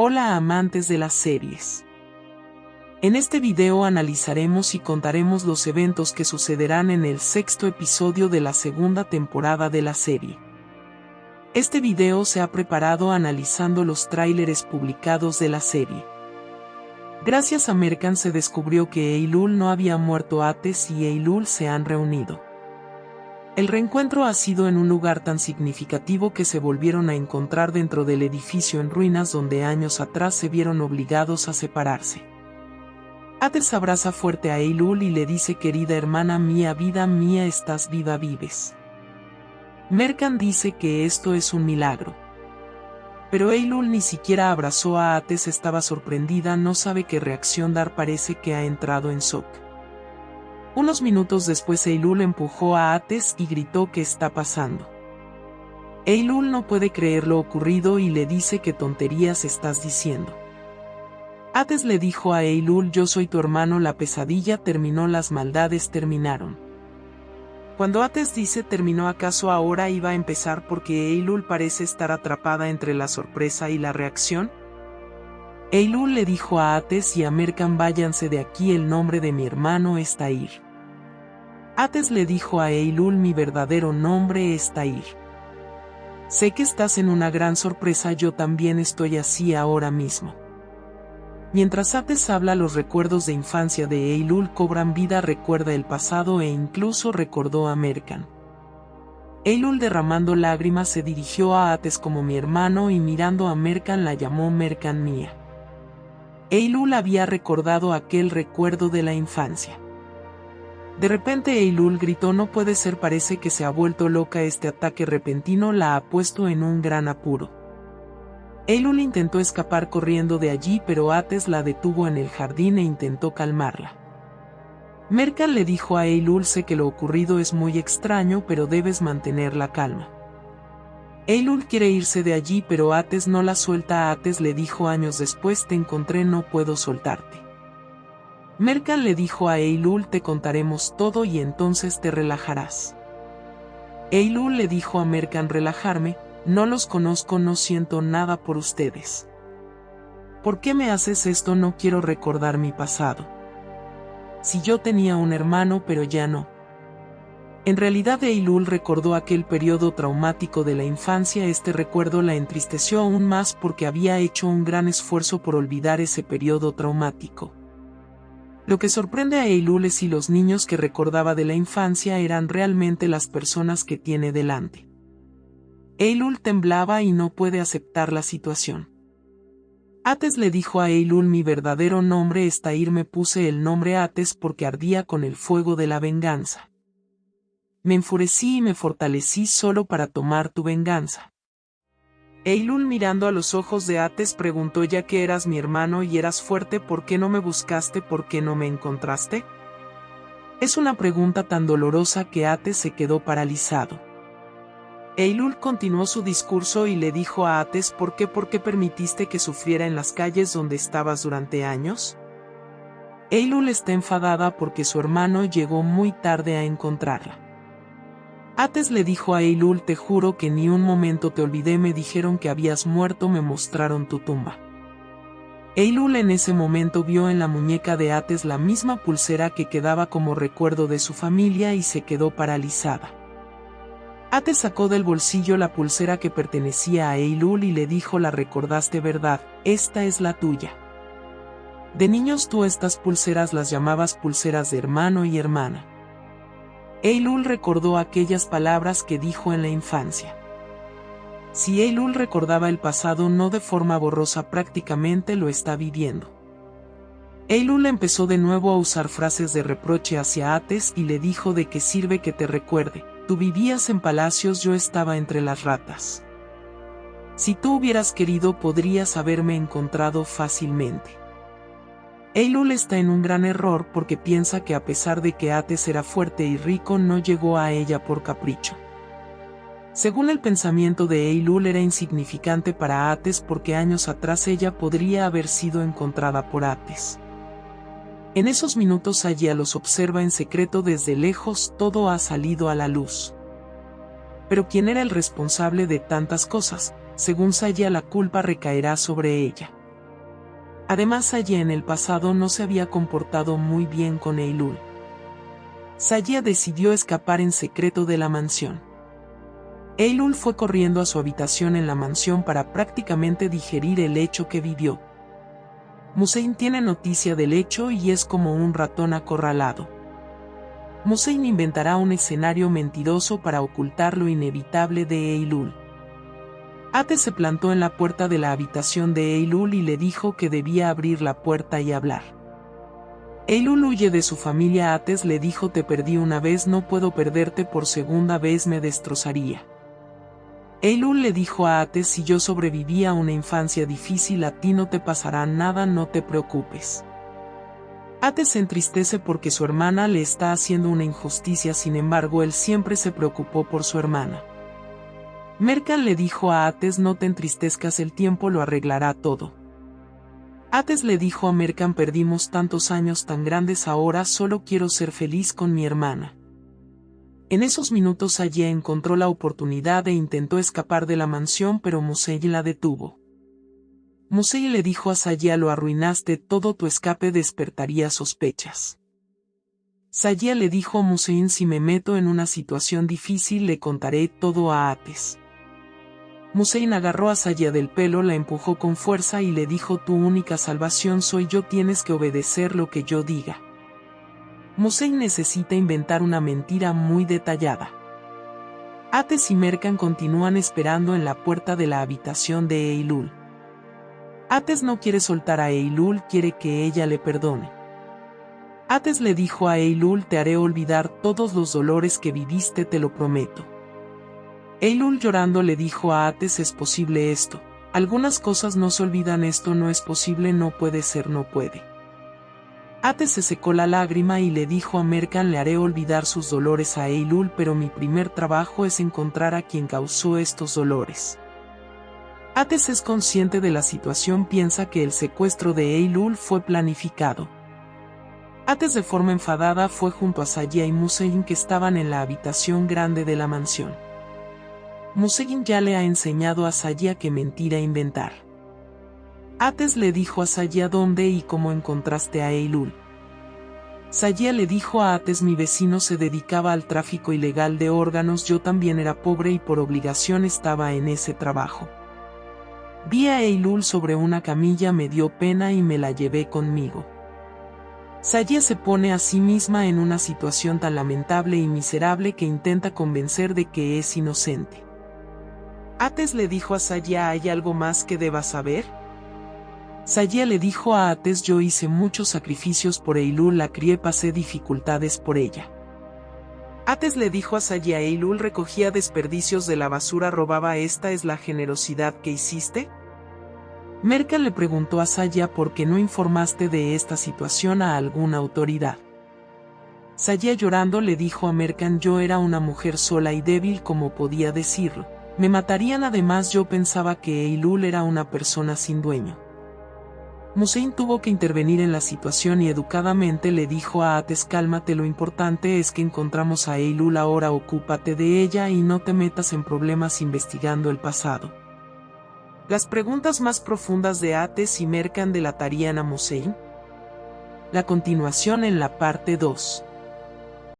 Hola amantes de las series. En este video analizaremos y contaremos los eventos que sucederán en el sexto episodio de la segunda temporada de la serie. Este video se ha preparado analizando los tráileres publicados de la serie. Gracias a Mercan se descubrió que Eylul no había muerto Ates y Eylul se han reunido. El reencuentro ha sido en un lugar tan significativo que se volvieron a encontrar dentro del edificio en ruinas donde años atrás se vieron obligados a separarse. Ates abraza fuerte a Eylul y le dice: querida hermana mía, vida mía, estás viva, vives. Mercan dice que esto es un milagro. Pero Eylul ni siquiera abrazó a Ates, estaba sorprendida, no sabe qué reacción dar, parece que ha entrado en shock. Unos minutos después Eylul empujó a Ates y gritó: ¿qué está pasando? Eylul no puede creer lo ocurrido y le dice: ¿qué tonterías estás diciendo? Ates le dijo a Eylul: yo soy tu hermano, la pesadilla terminó, las maldades terminaron. Cuando Ates dice terminó, ¿acaso ahora iba a empezar? Porque Eylul parece estar atrapada entre la sorpresa y la reacción. Eylul le dijo a Ates y a Mercan: váyanse de aquí, el nombre de mi hermano es Tahir. Ates le dijo a Eylul: mi verdadero nombre es Tahir. Sé que estás en una gran sorpresa, yo también estoy así ahora mismo. Mientras Ates habla, los recuerdos de infancia de Eylul cobran vida, recuerda el pasado e incluso recordó a Mercan. Eylul, derramando lágrimas, se dirigió a Ates como mi hermano y mirando a Mercan la llamó Mercan mía. Eylul había recordado aquel recuerdo de la infancia. De repente Eylul gritó: no puede ser, parece que se ha vuelto loca, este ataque repentino la ha puesto en un gran apuro. Eylul intentó escapar corriendo de allí, pero Ates la detuvo en el jardín e intentó calmarla. Mercan le dijo a Eylul: sé que lo ocurrido es muy extraño, pero debes mantener la calma. Eylul quiere irse de allí, pero Ates no la suelta. Ates le dijo años después: te encontré, no puedo soltarte. Mercan le dijo a Eylul: te contaremos todo y entonces te relajarás. Eylul le dijo a Mercan: relajarme, no los conozco, no siento nada por ustedes. ¿Por qué me haces esto? No quiero recordar mi pasado. Si yo tenía un hermano, pero ya no. En realidad Eylul recordó aquel periodo traumático de la infancia. Este recuerdo la entristeció aún más porque había hecho un gran esfuerzo por olvidar ese periodo traumático. Lo que sorprende a Eylul es si los niños que recordaba de la infancia eran realmente las personas que tiene delante. Eylul temblaba y no puede aceptar la situación. Ates le dijo a Eylul: mi verdadero nombre es Tahir, me puse el nombre Ates porque ardía con el fuego de la venganza. Me enfurecí y me fortalecí solo para tomar tu venganza. Eylul, mirando a los ojos de Ates, preguntó: ya que eras mi hermano y eras fuerte, ¿por qué no me buscaste? ¿Por qué no me encontraste? Es una pregunta tan dolorosa que Ates se quedó paralizado. Eylul continuó su discurso y le dijo a Ates: ¿por qué permitiste que sufriera en las calles donde estabas durante años? Eylul está enfadada porque su hermano llegó muy tarde a encontrarla. Ates le dijo a Eylul: te juro que ni un momento te olvidé, me dijeron que habías muerto, me mostraron tu tumba. Eylul en ese momento vio en la muñeca de Ates la misma pulsera que quedaba como recuerdo de su familia y se quedó paralizada. Ates sacó del bolsillo la pulsera que pertenecía a Eylul y le dijo: la recordaste, ¿verdad? Esta es la tuya. De niños tú estas pulseras las llamabas pulseras de hermano y hermana. Eylul recordó aquellas palabras que dijo en la infancia. Si Eylul recordaba el pasado no de forma borrosa, prácticamente lo está viviendo. Eylul empezó de nuevo a usar frases de reproche hacia Ates y le dijo: ¿de qué sirve que te recuerde? Tú vivías en palacios, yo estaba entre las ratas. Si tú hubieras querido podrías haberme encontrado fácilmente. Eylul está en un gran error porque piensa que a pesar de que Ates era fuerte y rico, no llegó a ella por capricho. Según el pensamiento de Eylul, era insignificante para Ates porque años atrás ella podría haber sido encontrada por Ates. En esos minutos Aya los observa en secreto desde lejos, todo ha salido a la luz. Pero ¿quién era el responsable de tantas cosas? Según Saya, la culpa recaerá sobre ella. Además, Sayia en el pasado no se había comportado muy bien con Eylul. Sayia decidió escapar en secreto de la mansión. Eylul fue corriendo a su habitación en la mansión para prácticamente digerir el hecho que vivió. Musein tiene noticia del hecho y es como un ratón acorralado. Musein inventará un escenario mentiroso para ocultar lo inevitable de Eylul. Ates se plantó en la puerta de la habitación de Eylul y le dijo que debía abrir la puerta y hablar. Eylul huye de su familia. Ates le dijo: te perdí una vez, no puedo perderte por segunda vez, me destrozaría. Eylul le dijo a Ates: si yo sobreviví a una infancia difícil, a ti no te pasará nada, no te preocupes. Ates se entristece porque su hermana le está haciendo una injusticia, sin embargo él siempre se preocupó por su hermana. Mercan le dijo a Ates: no te entristezcas, el tiempo lo arreglará todo. Ates le dijo a Mercan: perdimos tantos años tan grandes, ahora solo quiero ser feliz con mi hermana. En esos minutos Sayia encontró la oportunidad e intentó escapar de la mansión, pero Musei la detuvo. Musei le dijo a Sayia: lo arruinaste todo, tu escape despertaría sospechas. Sayia le dijo a Musei: si me meto en una situación difícil le contaré todo a Ates. Musei agarró a Sayia del pelo, la empujó con fuerza y le dijo: tu única salvación soy yo, tienes que obedecer lo que yo diga. Musei necesita inventar una mentira muy detallada. Ates y Mercan continúan esperando en la puerta de la habitación de Eylul. Ates no quiere soltar a Eylul, quiere que ella le perdone. Ates le dijo a Eylul: te haré olvidar todos los dolores que viviste, te lo prometo. Eylul llorando le dijo a Ates: es posible esto, algunas cosas no se olvidan, esto no es posible, no puede ser, no puede. Ates se secó la lágrima y le dijo a Mercan: le haré olvidar sus dolores a Eylul, pero mi primer trabajo es encontrar a quien causó estos dolores. Ates es consciente de la situación, piensa que el secuestro de Eylul fue planificado. Ates de forma enfadada fue junto a Sayia y Musei, que estaban en la habitación grande de la mansión. Musei ya le ha enseñado a Sayia qué mentira inventar. Ates le dijo a Sayia: ¿dónde y cómo encontraste a Eylul? Sayia le dijo a Ates: mi vecino se dedicaba al tráfico ilegal de órganos, yo también era pobre y por obligación estaba en ese trabajo. Vi a Eylul sobre una camilla, me dio pena y me la llevé conmigo. Sayia se pone a sí misma en una situación tan lamentable y miserable que intenta convencer de que es inocente. Ates le dijo a Sayia: ¿hay algo más que debas saber? Sayia le dijo a Ates: yo hice muchos sacrificios por Eylul, la crié, pasé dificultades por ella. Ates le dijo a Sayia: Eylul recogía desperdicios de la basura, robaba, ¿esta es la generosidad que hiciste? Mercan le preguntó a Sayia: ¿por qué no informaste de esta situación a alguna autoridad? Sayia llorando le dijo a Mercan: yo era una mujer sola y débil, como podía decirlo, me matarían, además yo pensaba que Eylul era una persona sin dueño. Musei tuvo que intervenir en la situación y educadamente le dijo a Ates: cálmate, lo importante es que encontramos a Eylul, ahora ocúpate de ella y no te metas en problemas investigando el pasado. Las preguntas más profundas de Ates y Mercan delatarían a Musei. La continuación en la parte 2.